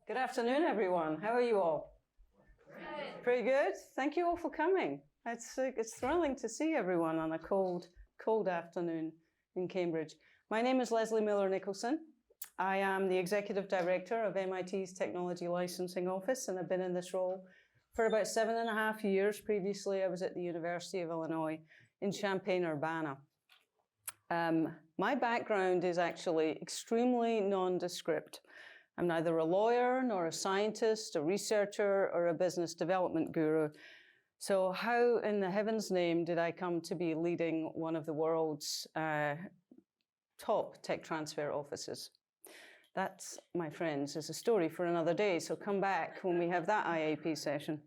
Good afternoon, everyone. How are you all? Good. Pretty good. Thank you all for coming. It's thrilling to see everyone on a cold afternoon in Cambridge. My name is Lesley Millar-Nicholson. I am the Executive Director of MIT's Technology Licensing Office, and I've been in this role for about 7.5 years. Previously, I was at the University of Illinois in Champaign-Urbana. My background is actually extremely nondescript. I'm neither a lawyer, nor a scientist, a researcher, or a business development guru. So how in the heaven's name did I come to be leading one of the world's top tech transfer offices? That, my friends, is a story for another day, so come back when we have that IAP session.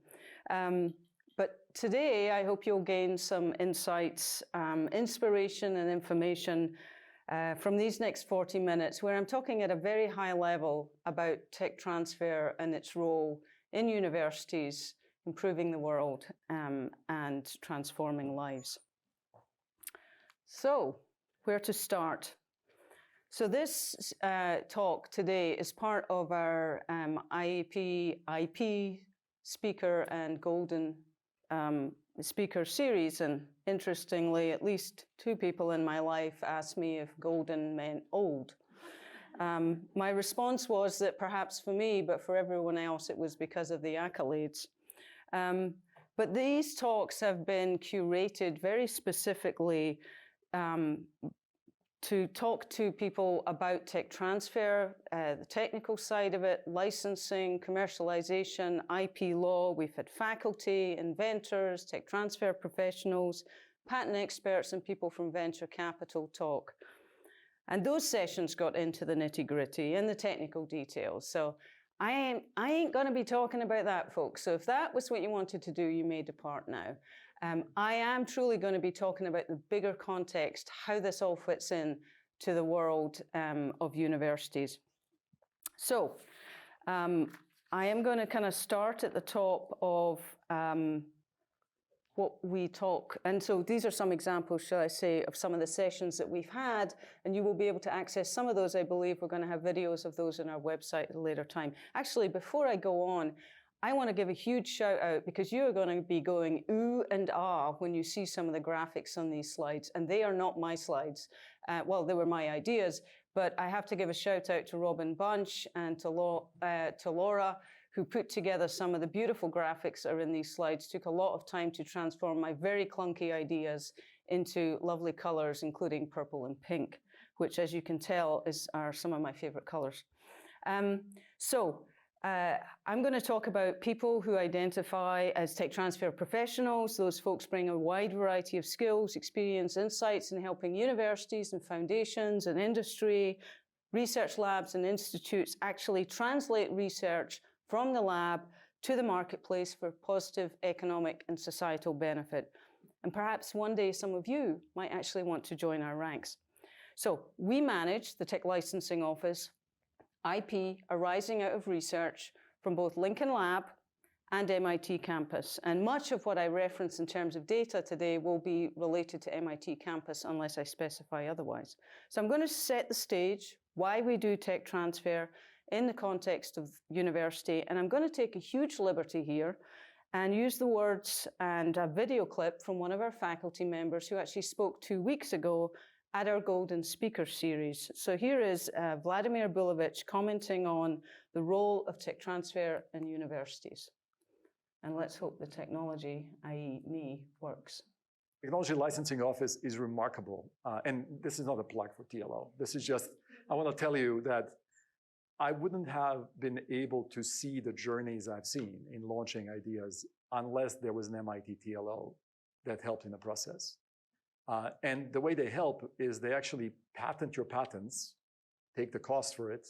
But today, I hope you'll gain some insights, inspiration, and information from these next 40 minutes, where I'm talking at a very high level about tech transfer and its role in universities, improving the world and transforming lives. So, where to start? So this talk today is part of our IAP IP speaker and golden speaker series, and interestingly, at least 2 people in my life asked me if golden meant old. My response was that perhaps for me, but for everyone else, it was because of the accolades. But these talks have been curated very specifically to talk to people about tech transfer, the technical side of it, licensing, commercialization, IP law. We've had faculty, inventors, tech transfer professionals, patent experts, and people from venture capital talk. And those sessions got into the nitty-gritty and the technical details. So I ain't going to be talking about that, folks. So if that was what you wanted to do, you may depart now. I am truly going to be talking about the bigger context, how this all fits in to the world of universities. So I am going to kind of start at the top of what we talk. And so these are some examples, shall I say, of some of the sessions that we've had, and you will be able to access some of those. I believe we're going to have videos of those on our website at a later time. Actually, before I go on, I want to give a huge shout out because you are going to be going ooh and ah when you see some of the graphics on these slides, and they are not my slides. Well, they were my ideas, but I have to give a shout out to Robin Bunch and to Laura, who put together some of the beautiful graphics that are in these slides. Took a lot of time to transform my very clunky ideas into lovely colors, including purple and pink, which, as you can tell, are some of my favorite colors. I'm going to talk about people who identify as tech transfer professionals. Those folks bring a wide variety of skills, experience, insights in helping universities and foundations and industry, research labs and institutes actually translate research from the lab to the marketplace for positive economic and societal benefit. And perhaps one day some of you might actually want to join our ranks. So we manage the Tech Licensing Office IP arising out of research from both Lincoln Lab and MIT campus. And much of what I reference in terms of data today will be related to MIT campus unless I specify otherwise. So I'm going to set the stage, why we do tech transfer in the context of university. And I'm going to take a huge liberty here and use the words and a video clip from one of our faculty members who actually spoke 2 weeks ago at our Golden Speaker Series. So here is Vladimir Bulovich commenting on the role of tech transfer in universities. And let's hope the technology, i.e. me, works. Technology Licensing Office is remarkable. And this is not a plug for TLO. This is just, I want to tell you that I wouldn't have been able to see the journeys I've seen in launching ideas unless there was an MIT TLO that helped in the process. And the way they help is they actually patent your patents, take the cost for it.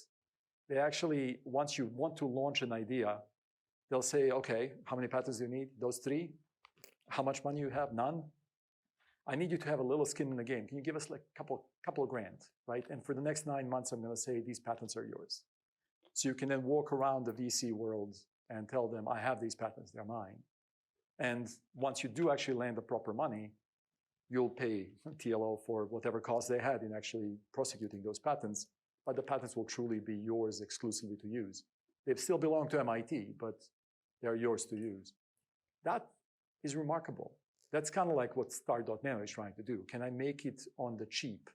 They actually, once you want to launch an idea, they'll say, okay, how many patents do you need? Those 3? How much money you have? None? I need you to have a little skin in the game. Can you give us like a couple of grand, right? And for the next 9 months, I'm going to say these patents are yours. So you can then walk around the VC world and tell them, I have these patents, they're mine. And once you do actually land the proper money, you'll pay TLO for whatever cost they had in actually prosecuting those patents, but the patents will truly be yours exclusively to use. They still belong to MIT, but they're yours to use. That is remarkable. That's kind of like what Star.Nano is trying to do. Can I make it on the cheap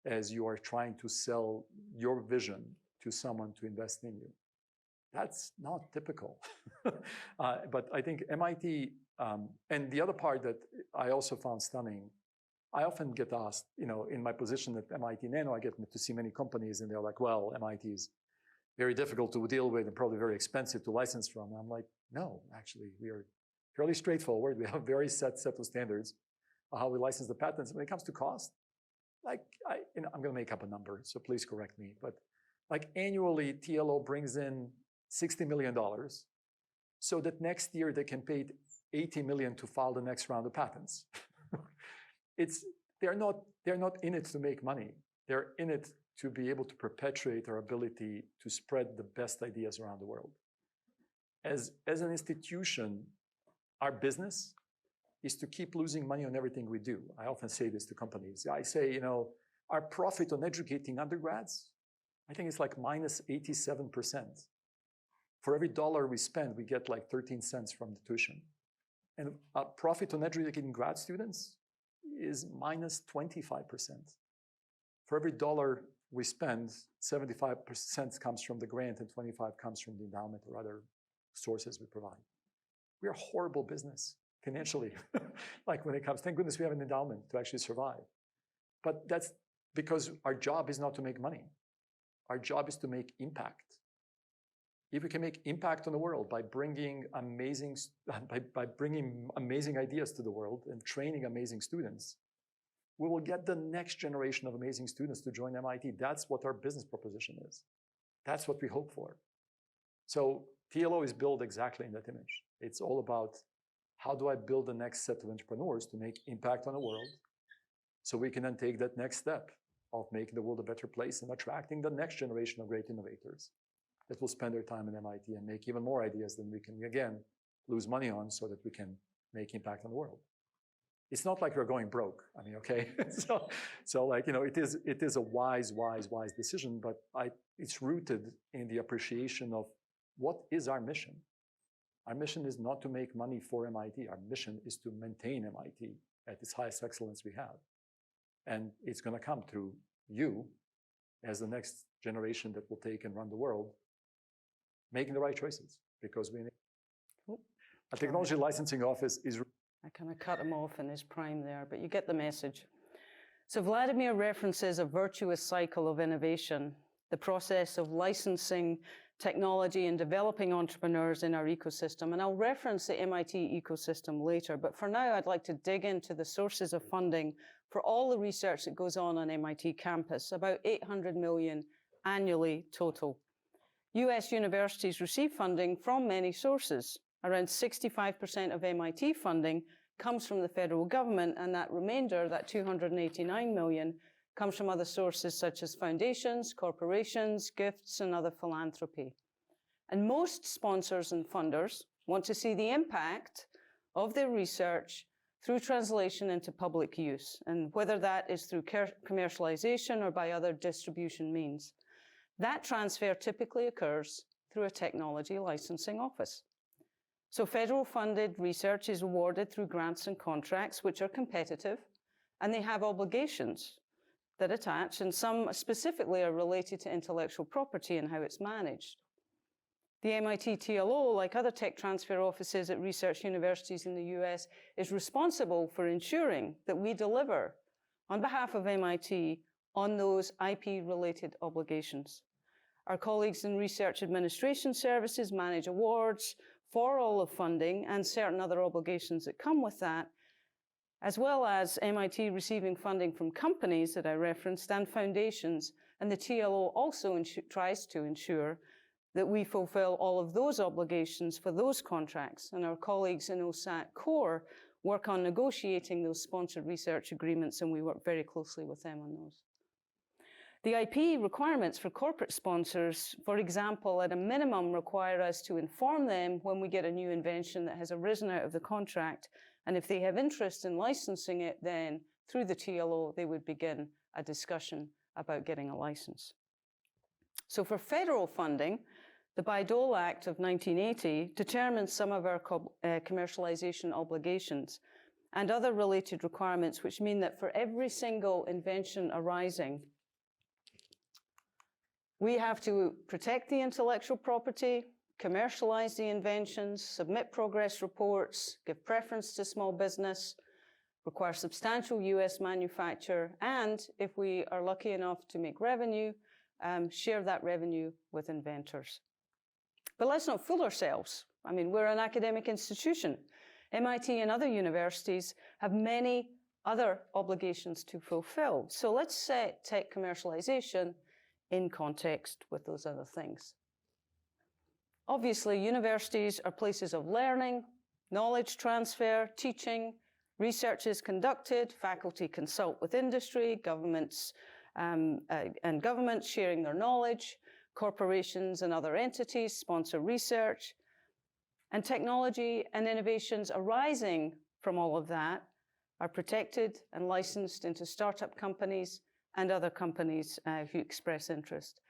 as you are trying to sell your vision to someone to invest in you? That's not typical. But I think MIT, and the other part that I also found stunning, I often get asked, in my position at MIT Nano, I get to see many companies and they're like, well, MIT is very difficult to deal with and probably very expensive to license from. And I'm like, no, actually, we are fairly straightforward. We have a very set of standards of how we license the patents. When it comes to cost, like, I'm going to make up a number, so please correct me, but like annually, TLO brings in $60 million so that next year they can pay $80 million to file the next round of patents. They're not in it to make money. They're in it to be able to perpetuate our ability to spread the best ideas around the world. As an institution, our business is to keep losing money on everything we do. I often say this to companies. I say, our profit on educating undergrads, I think it's like minus 87%. For every dollar we spend, we get like 13 cents from the tuition. And our profit on educating grad students is minus 25%. For every dollar we spend, 75% comes from the grant and 25 comes from the endowment or other sources we provide. We are a horrible business financially. Like when it comes, thank goodness we have an endowment to actually survive. But that's because our job is not to make money. Our job is to make impact. If we can make impact on the world by bringing amazing ideas to the world and training amazing students, we will get the next generation of amazing students to join MIT. That's what our business proposition is. That's what we hope for. So TLO is built exactly in that image. It's all about how do I build the next set of entrepreneurs to make impact on the world so we can then take that next step of making the world a better place and attracting the next generation of great innovators that will spend their time at MIT and make even more ideas than we can, again, lose money on so that we can make impact on the world. It's not like we're going broke. I mean, okay. so like, it is a wise decision, but it's rooted in the appreciation of what is our mission. Our mission is not to make money for MIT. Our mission is to maintain MIT at its highest excellence we have. And it's going to come through you as the next generation that will take and run the world, making the right choices, because we need. A technology licensing office is. I kind of cut him off in his prime there, but you get the message. So Vladimir references a virtuous cycle of innovation, the process of licensing technology and developing entrepreneurs in our ecosystem. And I'll reference the MIT ecosystem later, but for now, I'd like to dig into the sources of funding for all the research that goes on MIT campus, about 800 million annually total. US universities receive funding from many sources. Around 65% of MIT funding comes from the federal government, and that remainder, that 289 million, comes from other sources such as foundations, corporations, gifts, and other philanthropy. And most sponsors and funders want to see the impact of their research through translation into public use, and whether that is through commercialization or by other distribution means. That transfer typically occurs through a technology licensing office. So federal funded research is awarded through grants and contracts, which are competitive, and they have obligations that attach, and some specifically are related to intellectual property and how it's managed. The MIT TLO, like other tech transfer offices at research universities in the US, is responsible for ensuring that we deliver on behalf of MIT on those IP-related obligations. Our colleagues in research administration services manage awards for all of funding and certain other obligations that come with that, as well as MIT receiving funding from companies that I referenced and foundations. And the TLO also tries to ensure that we fulfill all of those obligations for those contracts. And our colleagues in OSATT Core work on negotiating those sponsored research agreements, and we work very closely with them on those. The IP requirements for corporate sponsors, for example, at a minimum require us to inform them when we get a new invention that has arisen out of the contract. And if they have interest in licensing it, then through the TLO, they would begin a discussion about getting a license. So for federal funding, The Bayh-Dole Act of 1980 determines some of our commercialization obligations and other related requirements, which mean that for every single invention arising, we have to protect the intellectual property, commercialize the inventions, submit progress reports, give preference to small business, require substantial US manufacture, and if we are lucky enough to make revenue, share that revenue with inventors. But let's not fool ourselves. I mean, we're an academic institution. MIT and other universities have many other obligations to fulfill. So let's set tech commercialization in context with those other things. Obviously, universities are places of learning, knowledge transfer, teaching, research is conducted, faculty consult with industry, governments and governments sharing their knowledge, corporations and other entities sponsor research, and technology and innovations arising from all of that are protected and licensed into startup companies and other companies who express interest.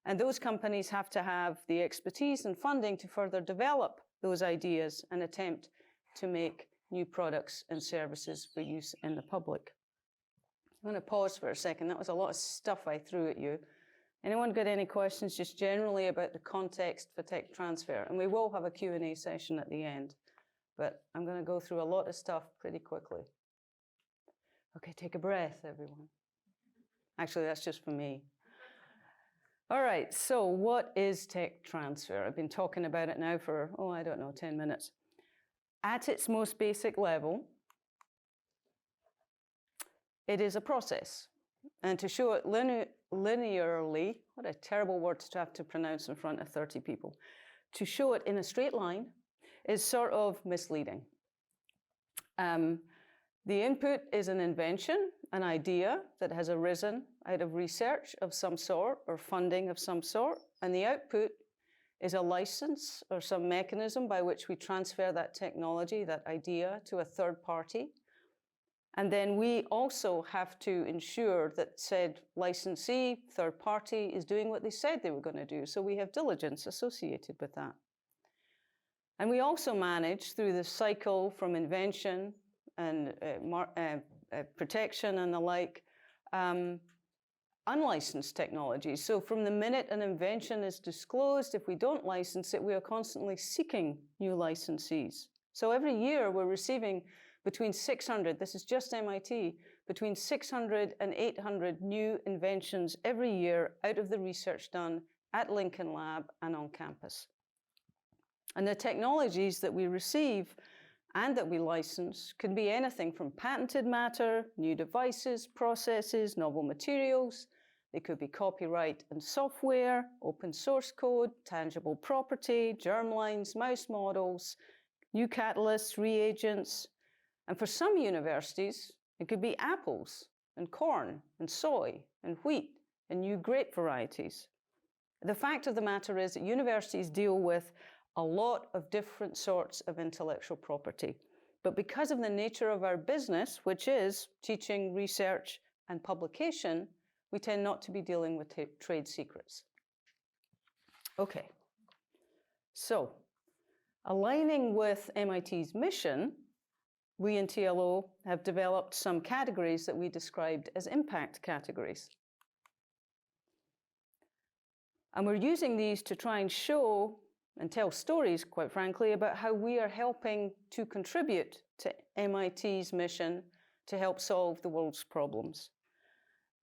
And those companies have to have the expertise and funding to further develop those ideas and attempt to make new products and services for use in the public. I'm going to pause for a second. That was a lot of stuff I threw at you. Anyone got any questions just generally about the context for tech transfer? And we will have a Q&A session at the end, but I'm going to go through a lot of stuff pretty quickly. Okay, take a breath, everyone. Actually, that's just for me. All right, so what is tech transfer? I've been talking about it now for, 10 minutes. At its most basic level, it is a process. And to show it linearly, what a terrible word to have to pronounce in front of 30 people. To show it in a straight line is sort of misleading. The input is an invention, an idea that has arisen out of research of some sort or funding of some sort, and the output is a license or some mechanism by which we transfer that technology, that idea, to a third party. And then we also have to ensure that said licensee, third party, is doing what they said they were going to do. So we have diligence associated with that. And we also manage through the cycle from invention and protection and the like, unlicensed technologies. So from the minute an invention is disclosed, if we don't license it, we are constantly seeking new licensees. So every year we're receiving between 600, this is just MIT, between 600 and 800 new inventions every year out of the research done at Lincoln Lab and on campus. And the technologies that we receive and that we license can be anything from patented matter, new devices, processes, novel materials. They could be copyright and software, open source code, tangible property, germlines, mouse models, new catalysts, reagents. And for some universities, it could be apples and corn and soy and wheat and new grape varieties. The fact of the matter is that universities deal with a lot of different sorts of intellectual property. But because of the nature of our business, which is teaching, research, and publication, we tend not to be dealing with trade secrets. Okay. So, aligning with MIT's mission, we in TLO have developed some categories that we described as impact categories. And we're using these to try and show and tell stories, quite frankly, about how we are helping to contribute to MIT's mission to help solve the world's problems.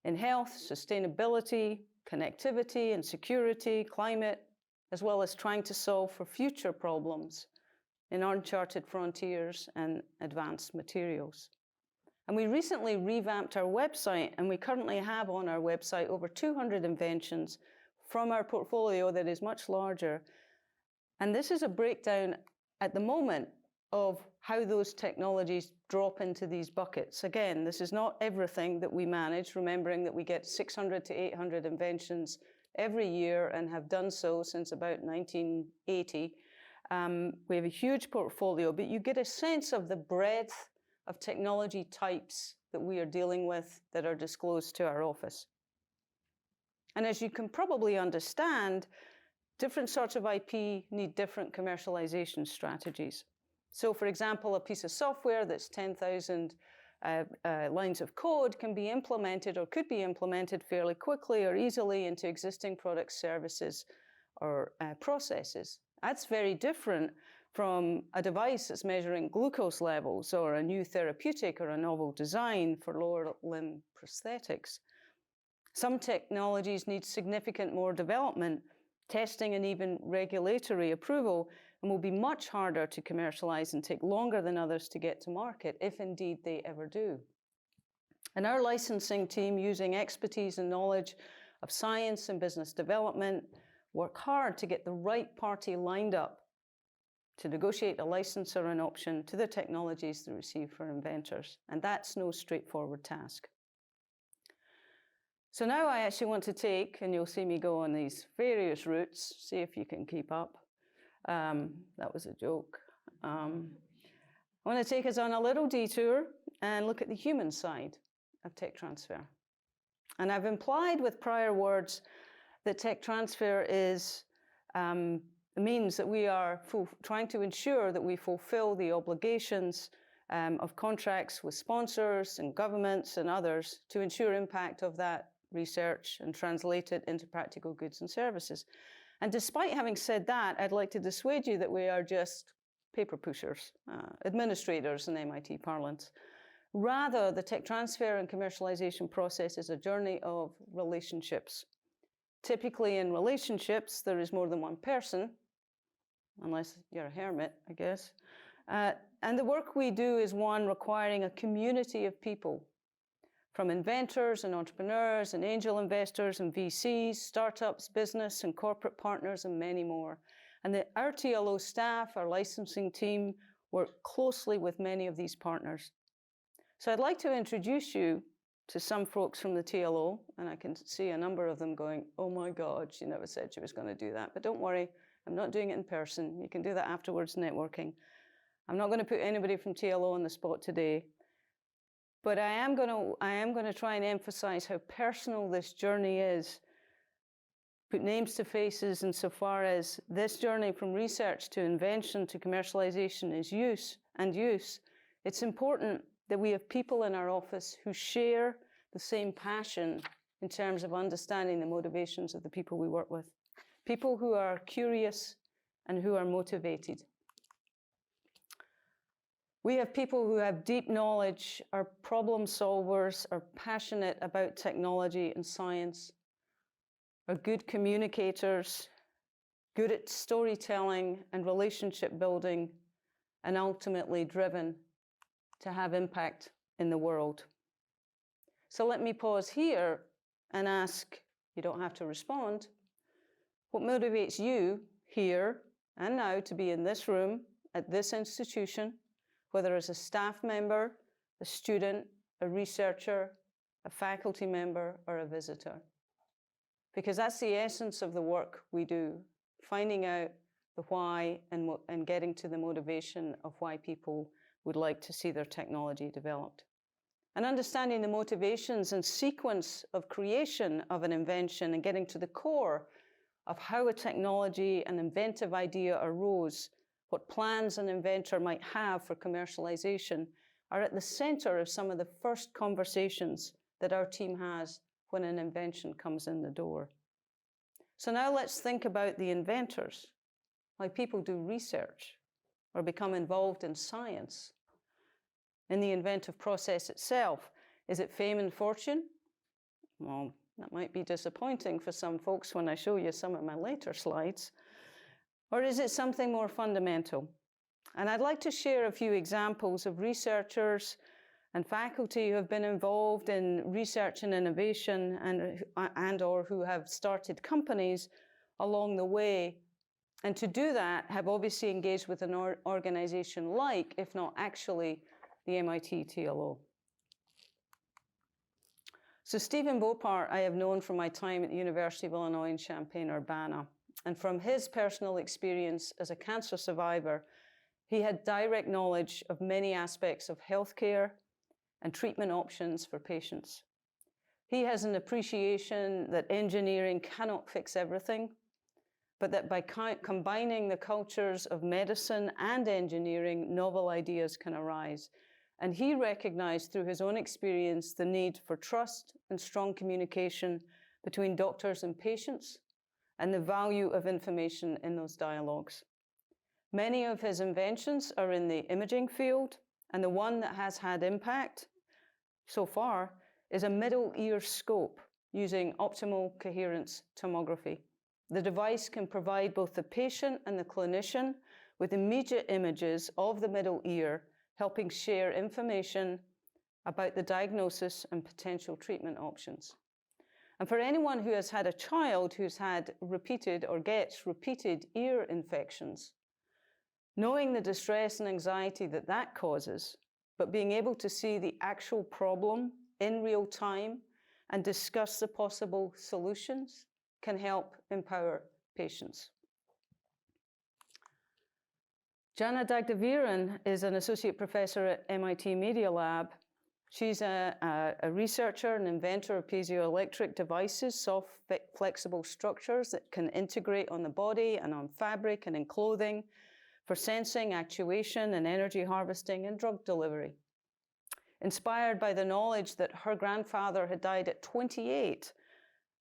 In health, sustainability, connectivity and security, climate, as well as trying to solve for future problems in uncharted frontiers and advanced materials. And we recently revamped our website, and we currently have on our website over 200 inventions from our portfolio that is much larger. And this is a breakdown at the moment of how those technologies drop into these buckets. Again, this is not everything that we manage, remembering that we get 600 to 800 inventions every year and have done so since about 1980. We have a huge portfolio, but you get a sense of the breadth of technology types that we are dealing with that are disclosed to our office. And as you can probably understand, different sorts of IP need different commercialization strategies. So for example, a piece of software that's 10,000 lines of code can be implemented or could be implemented fairly quickly or easily into existing products, services, or processes. That's very different from a device that's measuring glucose levels or a new therapeutic or a novel design for lower limb prosthetics. Some technologies need significant more development, testing, and even regulatory approval, and will be much harder to commercialize and take longer than others to get to market, if indeed they ever do. And our licensing team, using expertise and knowledge of science and business development, work hard to get the right party lined up to negotiate a license or an option to the technologies they receive for inventors. And that's no straightforward task. So now I actually want to take, and you'll see me go on these various routes, see if you can keep up. That was a joke. I want to take us on a little detour and look at the human side of tech transfer. And I've implied with prior words that tech transfer is means that we are trying to ensure that we fulfill the obligations of contracts with sponsors and governments and others to ensure impact of that research and translate it into practical goods and services. And despite having said that, I'd like to dissuade you that we are just paper pushers, administrators in MIT parlance. Rather, the tech transfer and commercialization process is a journey of relationships. Typically in relationships, there is more than one person, unless you're a hermit, I guess. And the work we do is one requiring a community of people, from inventors and entrepreneurs and angel investors and VCs, startups, business and corporate partners, and many more. And our TLO staff, our licensing team, work closely with many of these partners. So I'd like to introduce you to some folks from the TLO, and I can see a number of them going, oh my God, she never said she was going to do that. But don't worry, I'm not doing it in person. You can do that afterwards, networking. I'm not going to put anybody from TLO on the spot today. But I am going to try and emphasize how personal this journey is, put names to faces insofar as this journey from research to invention to commercialization is use. It's important that we have people in our office who share the same passion in terms of understanding the motivations of the people we work with. People who are curious and who are motivated. We have people who have deep knowledge, are problem solvers, are passionate about technology and science, are good communicators, good at storytelling and relationship building, and ultimately driven to have impact in the world. So let me pause here and ask, you don't have to respond, what motivates you here and now to be in this room at this institution, whether as a staff member, a student, a researcher, a faculty member, or a visitor? Because that's the essence of the work we do, finding out the why and getting to the motivation of why people would like to see their technology developed. And understanding the motivations and sequence of creation of an invention and getting to the core of how a technology, an inventive idea arose, what plans an inventor might have for commercialization, are at the center of some of the first conversations that our team has when an invention comes in the door. So now let's think about the inventors, why people do research or become involved in science. In the inventive process itself, is it fame and fortune? Well, that might be disappointing for some folks when I show you some of my later slides. Or is it something more fundamental? And I'd like to share a few examples of researchers and faculty who have been involved in research and innovation and or who have started companies along the way. And to do that, have obviously engaged with an organization like, if not actually, the MIT TLO. So Stephen Bopart, I have known from my time at the University of Illinois in Champaign-Urbana. And from his personal experience as a cancer survivor, he had direct knowledge of many aspects of healthcare and treatment options for patients. He has an appreciation that engineering cannot fix everything, but that by combining the cultures of medicine and engineering, novel ideas can arise. And he recognized through his own experience the need for trust and strong communication between doctors and patients, and the value of information in those dialogues. Many of his inventions are in the imaging field, and the one that has had impact so far is a middle ear scope using optimal coherence tomography. The device can provide both the patient and the clinician with immediate images of the middle ear, helping share information about the diagnosis and potential treatment options. And for anyone who has had a child who's had repeated or gets repeated ear infections, knowing the distress and anxiety that that causes, but being able to see the actual problem in real time and discuss the possible solutions can help empower patients. Jana Dagdaviran is an associate professor at MIT Media Lab. She's a researcher and inventor of piezoelectric devices, soft, flexible structures that can integrate on the body and on fabric and in clothing for sensing, actuation, and energy harvesting and drug delivery. Inspired by the knowledge that her grandfather had died at 28,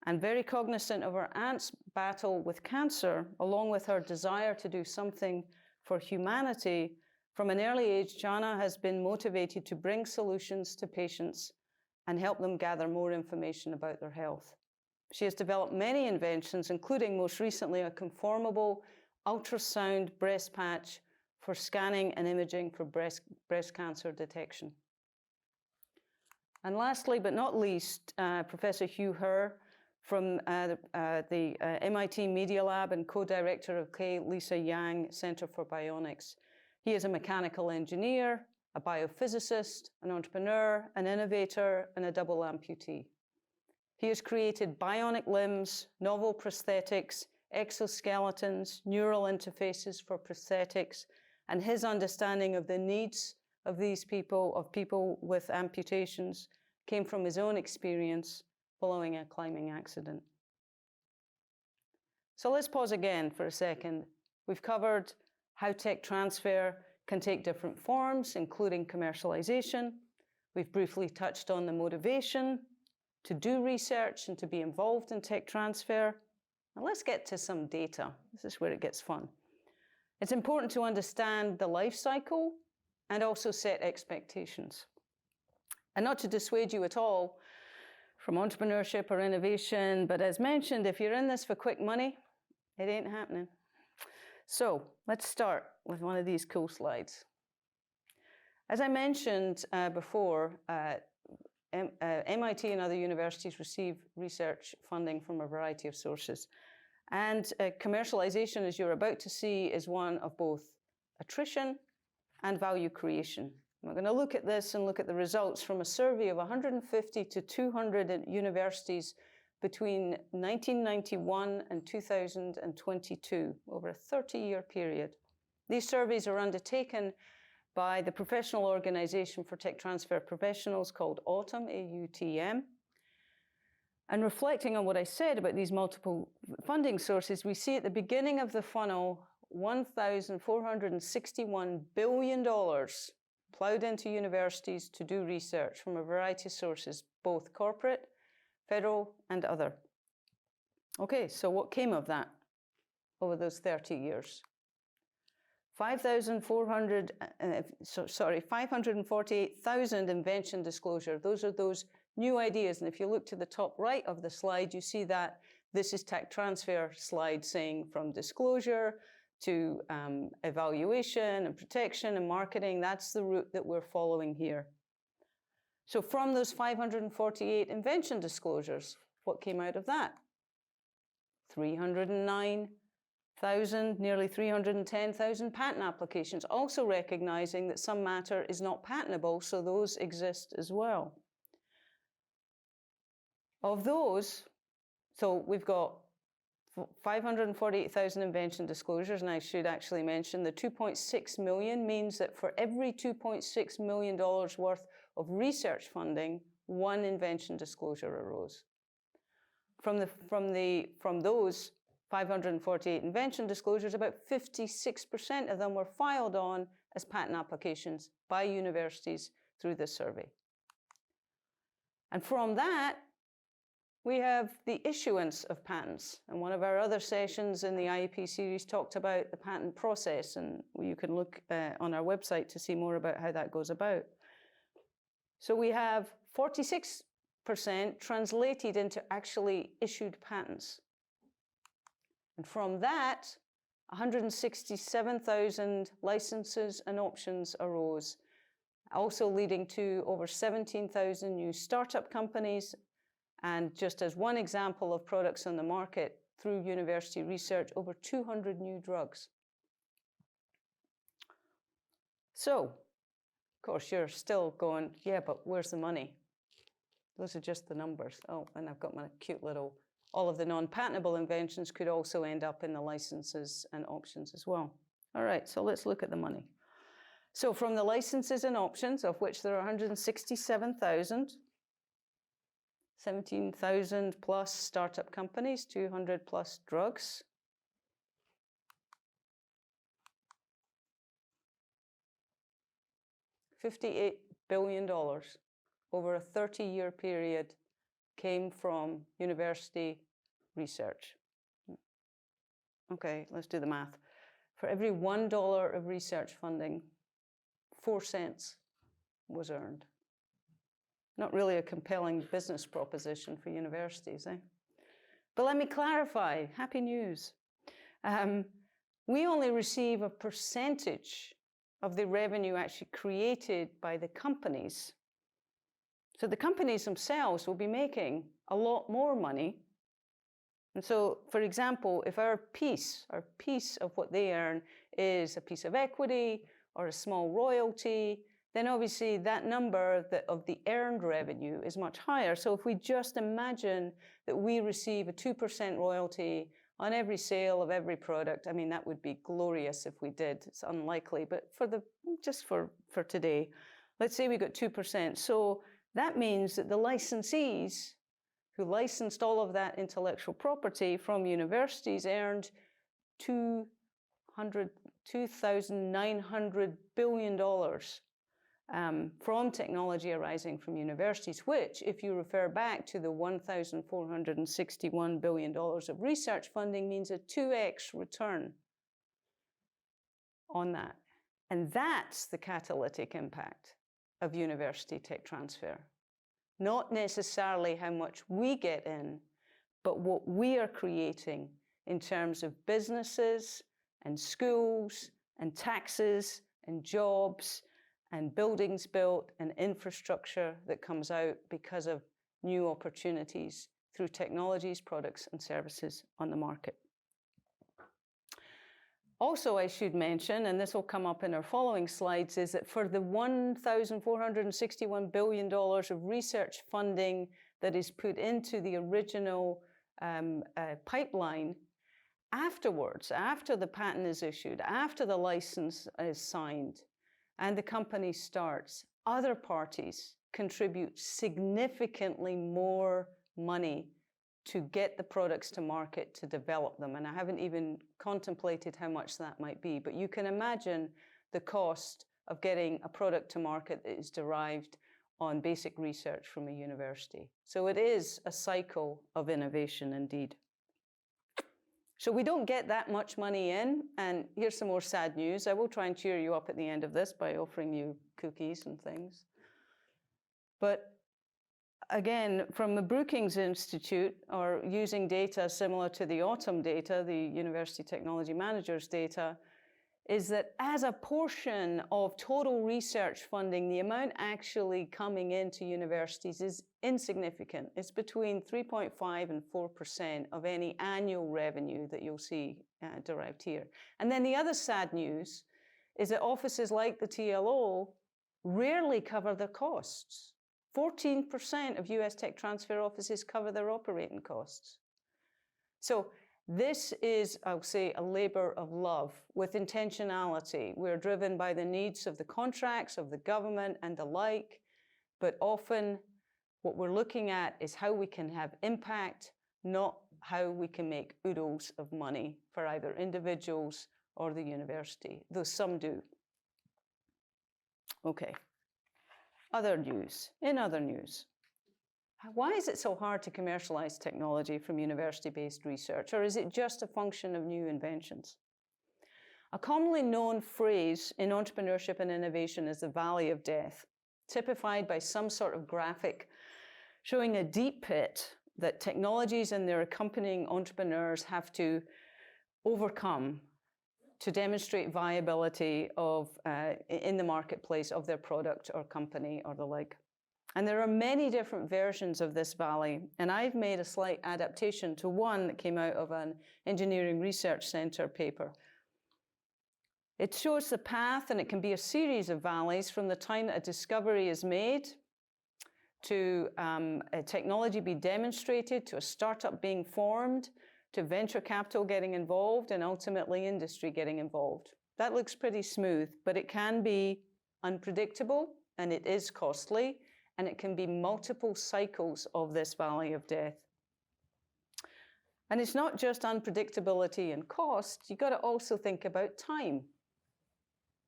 and very cognizant of her aunt's battle with cancer, along with her desire to do something for humanity, from an early age, Jana has been motivated to bring solutions to patients and help them gather more information about their health. She has developed many inventions, including most recently a conformable ultrasound breast patch for scanning and imaging for breast cancer detection. And lastly, but not least, Professor Hugh Herr from the MIT Media Lab and co-director of K. Lisa Yang Center for Bionics. He is a mechanical engineer, a biophysicist, an entrepreneur, an innovator, and a double amputee. He has created bionic limbs, novel prosthetics, exoskeletons, neural interfaces for prosthetics, and his understanding of the needs of these people, of people with amputations, came from his own experience following a climbing accident. So let's pause again for a second. We've covered how tech transfer can take different forms, including commercialization. We've briefly touched on the motivation to do research and to be involved in tech transfer. Now let's get to some data. This is where it gets fun. It's important to understand the life cycle and also set expectations. And not to dissuade you at all from entrepreneurship or innovation, but as mentioned, if you're in this for quick money, it ain't happening. So let's start with one of these cool slides. As I mentioned before, MIT and other universities receive research funding from a variety of sources. And commercialization, as you're about to see, is one of both attrition and value creation. We're going to look at this and look at the results from a survey of 150 to 200 universities between 1991 and 2022, over a 30-year period. These surveys are undertaken by the professional organization for tech transfer professionals called AUTM, AUTM. And reflecting on what I said about these multiple funding sources, we see at the beginning of the funnel, $1,461 billion plowed into universities to do research from a variety of sources, both corporate, federal, and other. Okay, so what came of that over those 30 years? 548,000 invention disclosure. Those are those new ideas. And if you look to the top right of the slide, you see that this is tech transfer slide saying from disclosure to evaluation and protection and marketing. That's the route that we're following here. So from those 548 invention disclosures, what came out of that? 309,000, nearly 310,000 patent applications, also recognizing that some matter is not patentable, so those exist as well. Of those, so we've got 548,000 invention disclosures, and I should actually mention the 2.6 million means that for every $2.6 million worth of research funding, one invention disclosure arose. From those, 548 invention disclosures, about 56% of them were filed on as patent applications by universities through this survey. And from that, we have the issuance of patents. And one of our other sessions in the IEP series talked about the patent process, and you can look on our website to see more about how that goes about. So we have 46% translated into actually issued patents. And from that, 167,000 licenses and options arose, also leading to over 17,000 new startup companies, and just as one example of products on the market, through university research, over 200 new drugs. So, of course, you're still going, yeah, but where's the money? Those are just the numbers. Oh, and I've got my cute little, all of the non-patentable inventions could also end up in the licenses and options as well. All right, so let's look at the money. So from the licenses and options, of which there are 167,000, 17,000 plus startup companies, 200 plus drugs. $58 billion over a 30-year period came from university research. Okay, let's do the math. For every $1 of research funding, 4 cents was earned. Not really a compelling business proposition for universities, eh? But let me clarify, happy news. We only receive a percentage of the revenue actually created by the companies. So the companies themselves will be making a lot more money. And so, for example, if our piece of what they earn is a piece of equity or a small royalty, then obviously that number of the earned revenue is much higher. So if we just imagine that we receive a 2% royalty on every sale of every product, I mean, that would be glorious if we did. It's unlikely, but just for today, let's say we got 2%. So that means that the licensees who licensed all of that intellectual property from universities earned $2,900 billion from technology arising from universities, which, if you refer back to the $1,461 billion of research funding, means a 2x return on that. And that's the catalytic impact of university tech transfer. Not necessarily how much we get in, but what we are creating in terms of businesses and schools and taxes and jobs and buildings built and infrastructure that comes out because of new opportunities through technologies, products, and services on the market. Also, I should mention, and this will come up in our following slides, is that for the $1,461 billion of research funding that is put into the original pipeline, afterwards, after the patent is issued, after the license is signed, and the company starts, other parties contribute significantly more money to get the products to market, to develop them. And I haven't even contemplated how much that might be, but you can imagine the cost of getting a product to market that is derived on basic research from a university. So it is a cycle of innovation indeed. So we don't get that much money in, and here's some more sad news. I will try and cheer you up at the end of this by offering you cookies and things. But again, from the Brookings Institute, or using data similar to the AUTM data, the University Technology Managers data, is that as a portion of total research funding, the amount actually coming into universities is insignificant. It's between 3.5% and 4% of any annual revenue that you'll see derived here. And then the other sad news is that offices like the TLO rarely cover their costs. 14% of US tech transfer offices cover their operating costs. So this is, I'll say, a labor of love with intentionality. We're driven by the needs of the contracts, of the government and the like, but often what we're looking at is how we can have impact, not how we can make oodles of money for either individuals or the university, though some do. Okay. In other news, why is it so hard to commercialize technology from university-based research, or is it just a function of new inventions? A commonly known phrase in entrepreneurship and innovation is the valley of death, typified by some sort of graphic showing a deep pit that technologies and their accompanying entrepreneurs have to overcome to demonstrate viability of, in the marketplace of their product or company or the like. And there are many different versions of this valley, and I've made a slight adaptation to one that came out of an Engineering Research Centre paper. It shows the path, and it can be a series of valleys from the time that a discovery is made to a technology be demonstrated, to a startup being formed, to venture capital getting involved, and ultimately industry getting involved. That looks pretty smooth, but it can be unpredictable, and it is costly, and it can be multiple cycles of this valley of death. And it's not just unpredictability and cost, you've got to also think about time.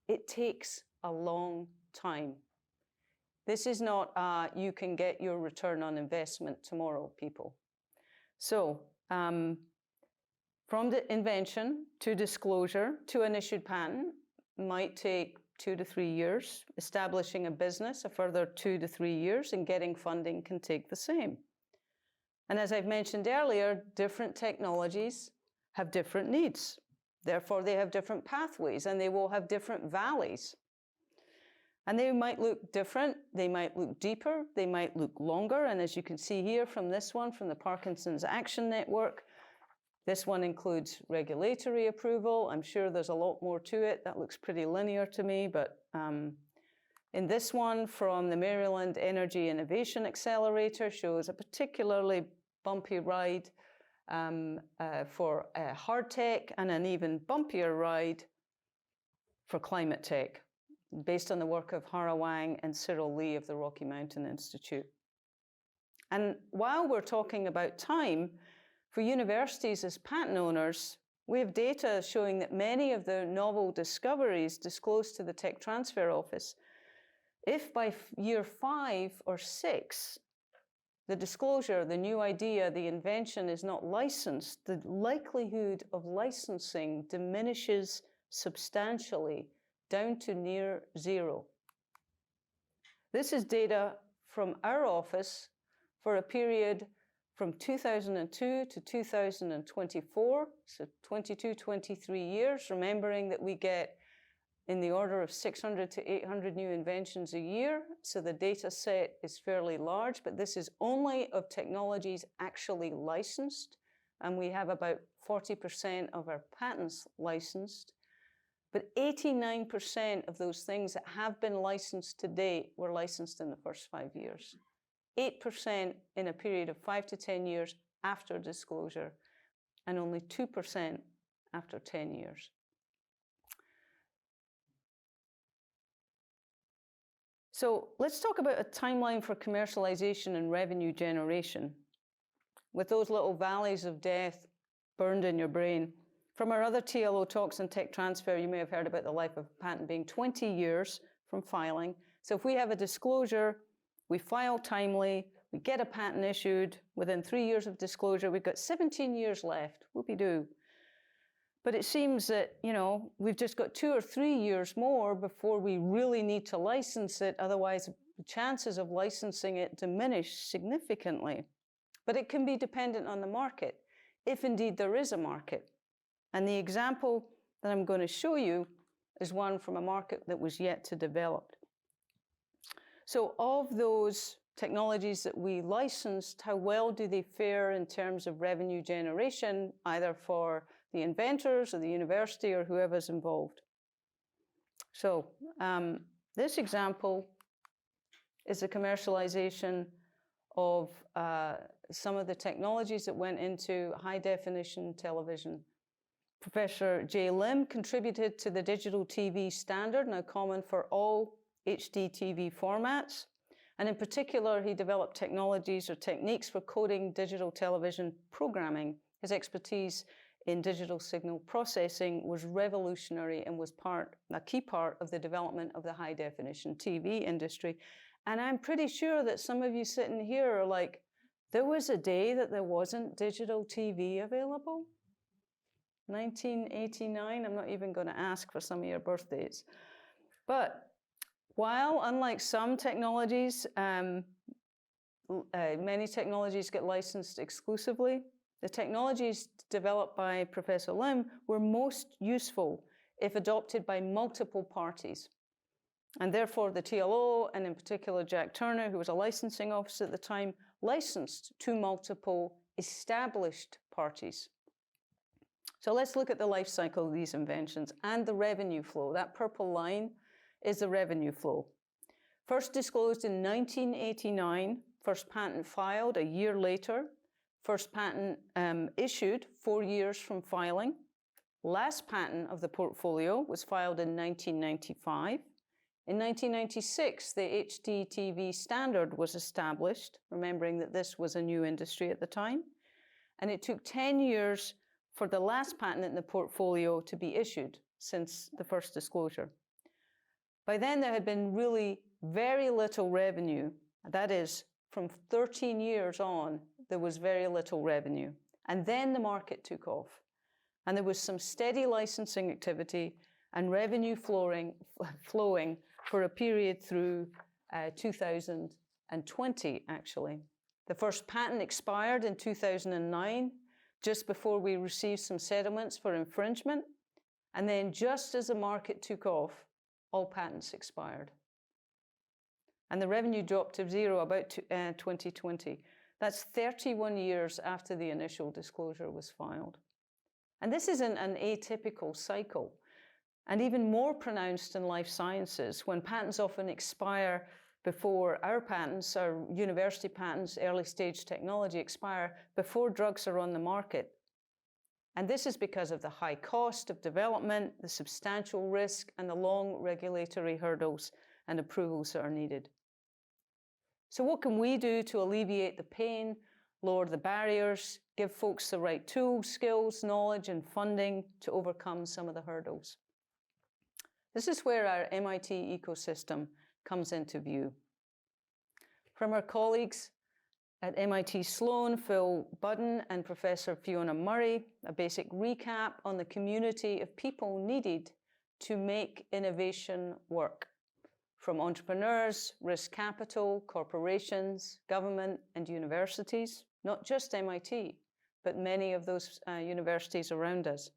It takes a long time. This is not you can get your return on investment tomorrow, people. So from the invention to disclosure to an issued patent might take 2 to 3 years. Establishing a business, a further 2 to 3 years, and getting funding can take the same. And as I've mentioned earlier, different technologies have different needs. Therefore, they have different pathways, and they will have different valleys. And they might look different, they might look deeper, they might look longer. And as you can see here from this one, from the Parkinson's Action Network, this one includes regulatory approval. I'm sure there's a lot more to it. That looks pretty linear to me, but in this one from the Maryland Energy Innovation Accelerator shows a particularly bumpy ride for hard tech, and an even bumpier ride for climate tech, based on the work of Hara Wang and Cyril Lee of the Rocky Mountain Institute. And while we're talking about time, for universities as patent owners, we have data showing that many of the novel discoveries disclosed to the Tech Transfer Office, if by year 5 or 6, the disclosure, the new idea, the invention is not licensed, the likelihood of licensing diminishes substantially down to near zero. This is data from our office for a period from 2002 to 2024, so 22, 23 years, remembering that we get in the order of 600 to 800 new inventions a year, so the data set is fairly large, but this is only of technologies actually licensed, and we have about 40% of our patents licensed, but 89% of those things that have been licensed to date were licensed in the first 5 years. 8% in a period of 5 to 10 years after disclosure, and only 2% after 10 years. So let's talk about a timeline for commercialization and revenue generation, with those little valleys of death burned in your brain. From our other TLO talks on tech transfer, you may have heard about the life of a patent being 20 years from filing. So if we have a disclosure, we file timely, we get a patent issued, within 3 years of disclosure, we've got 17 years left, whoopie-doo. But it seems that, you know, we've just got 2 or 3 years more before we really need to license it, otherwise the chances of licensing it diminish significantly. But it can be dependent on the market, if indeed there is a market. And the example that I'm going to show you is one from a market that was yet to develop. So of those technologies that we licensed, how well do they fare in terms of revenue generation, either for the inventors or the university or whoever's involved? So this example is a commercialization of some of the technologies that went into high-definition television. Professor Jay Lim contributed to the digital TV standard, now common for all HD TV formats. And in particular, he developed technologies or techniques for coding digital television programming. His expertise in digital signal processing was revolutionary and was a key part of the development of the high-definition TV industry. And I'm pretty sure that some of you sitting here are like, there was a day that there wasn't digital TV available? 1989, I'm not even going to ask for some of your birthdays. But while, unlike some technologies, many technologies get licensed exclusively, the technologies developed by Professor Lim were most useful if adopted by multiple parties. And therefore, the TLO, and in particular Jack Turner, who was a licensing officer at the time, licensed to multiple established parties. So let's look at the life cycle of these inventions and the revenue flow. That purple line is the revenue flow. First disclosed in 1989, first patent filed a year later, first patent issued 4 years from filing. Last patent of the portfolio was filed in 1995. In 1996, the HDTV standard was established, remembering that this was a new industry at the time. And it took 10 years for the last patent in the portfolio to be issued since the first disclosure. By then, there had been really very little revenue. That is, from 13 years on, there was very little revenue. And then the market took off. And there was some steady licensing activity and revenue flowing for a period through 2020, actually. The first patent expired in 2009, just before we received some settlements for infringement. And then just as the market took off, all patents expired. And the revenue dropped to zero about 2020. That's 31 years after the initial disclosure was filed. And this isn't an atypical cycle, and even more pronounced in life sciences, when patents often expire before our patents, our university patents, early stage technology expire before drugs are on the market. And this is because of the high cost of development, the substantial risk, and the long regulatory hurdles and approvals that are needed. So what can we do to alleviate the pain, lower the barriers, give folks the right tools, skills, knowledge, and funding to overcome some of the hurdles? This is where our MIT ecosystem comes into view. From our colleagues at MIT Sloan, Phil Budden and Professor Fiona Murray, a basic recap on the community of people needed to make innovation work. From entrepreneurs, risk capital, corporations, government, and universities, not just MIT, but many of those universities around us.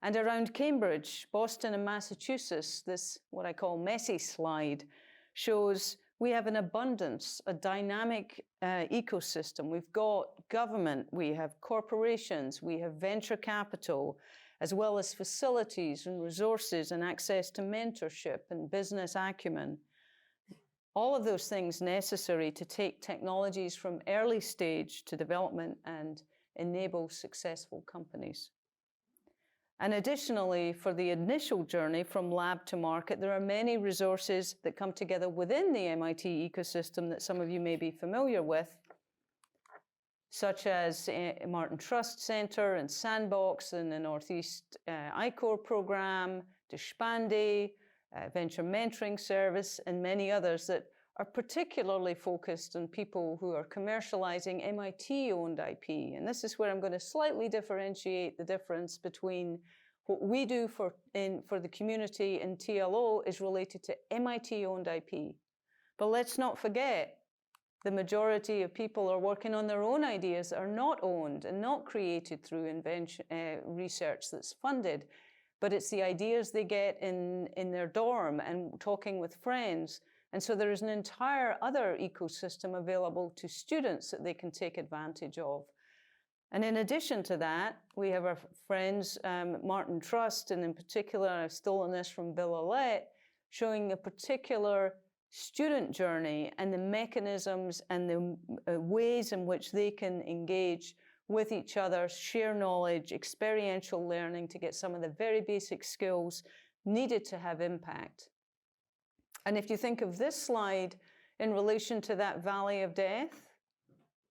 And around Cambridge, Boston, and Massachusetts, this, what I call messy slide, shows we have an abundance, a dynamic ecosystem. We've got government, we have corporations, we have venture capital, as well as facilities and resources and access to mentorship and business acumen. All of those things necessary to take technologies from early stage to development and enable successful companies. And additionally, for the initial journey from lab to market, there are many resources that come together within the MIT ecosystem that some of you may be familiar with, such as Martin Trust Center and Sandbox in the Northeast I-Corps program, Deshpande, Venture Mentoring Service, and many others that are particularly focused on people who are commercializing MIT-owned IP. And this is where I'm going to slightly differentiate the difference between what we do for the community in TLO is related to MIT-owned IP. But let's not forget, the majority of people are working on their own ideas that are not owned and not created through research that's funded. But it's the ideas they get in their dorm and talking with friends. And so there is an entire other ecosystem available to students that they can take advantage of. And in addition to that, we have our friends, Martin Trust, and in particular, I've stolen this from Bill Allett, showing a particular student journey and the mechanisms and the ways in which they can engage with each other, share knowledge, experiential learning to get some of the very basic skills needed to have impact. And if you think of this slide in relation to that valley of death.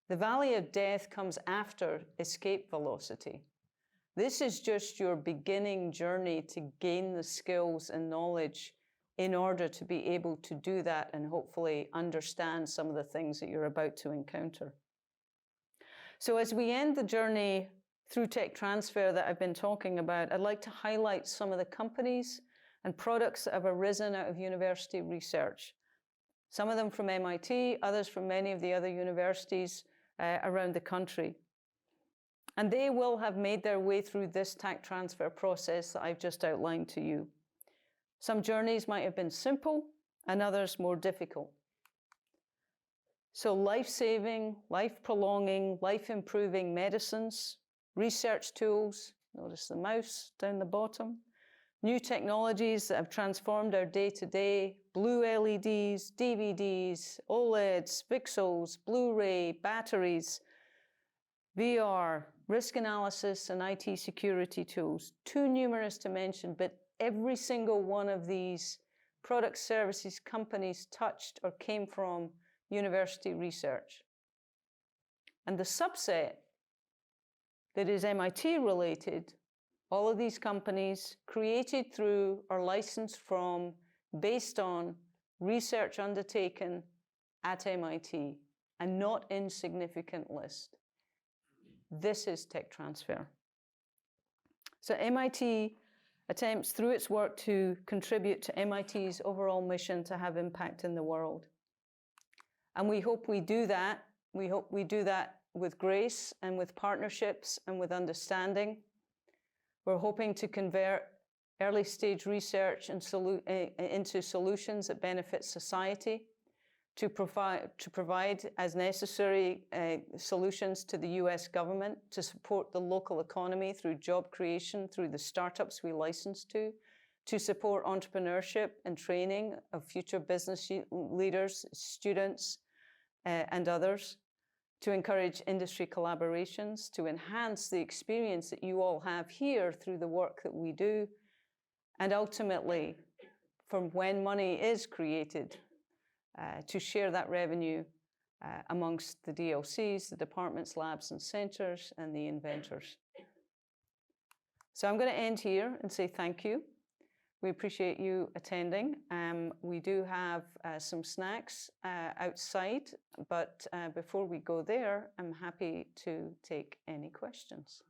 The valley of death comes after escape velocity. This is just your beginning journey to gain the skills and knowledge in order to be able to do that and hopefully understand some of the things that you're about to encounter. So as we end the journey through tech transfer that I've been talking about, I'd like to highlight some of the companies and products that have arisen out of university research. Some of them from MIT, others from many of the other universities around the country. And they will have made their way through this tech transfer process that I've just outlined to you. Some journeys might have been simple and others more difficult. So life-saving, life-prolonging, life-improving medicines, research tools, notice the mouse down the bottom, new technologies that have transformed our day-to-day, blue LEDs, DVDs, OLEDs, VCSELs, Blu-ray, batteries, VR, risk analysis, and IT security tools. Too numerous to mention, but every single one of these product services companies touched or came from university research. And the subset that is MIT related, all of these companies created through or licensed from, based on research undertaken at MIT, a not insignificant list. This is tech transfer. So MIT attempts through its work to contribute to MIT's overall mission to have impact in the world. And we hope we do that. We hope we do that with grace and with partnerships and with understanding. We're hoping to convert early stage research into solutions that benefit society, to provide as necessary solutions to the US government, to support the local economy through job creation, through the startups we license to support entrepreneurship and training of future business leaders, students, and others, to encourage industry collaborations, to enhance the experience that you all have here through the work that we do, and ultimately, from when money is created, to share that revenue amongst the DLCs, the departments, labs, and centers, and the inventors. So I'm going to end here and say thank you. We appreciate you attending. We do have some snacks outside, but before we go there, I'm happy to take any questions.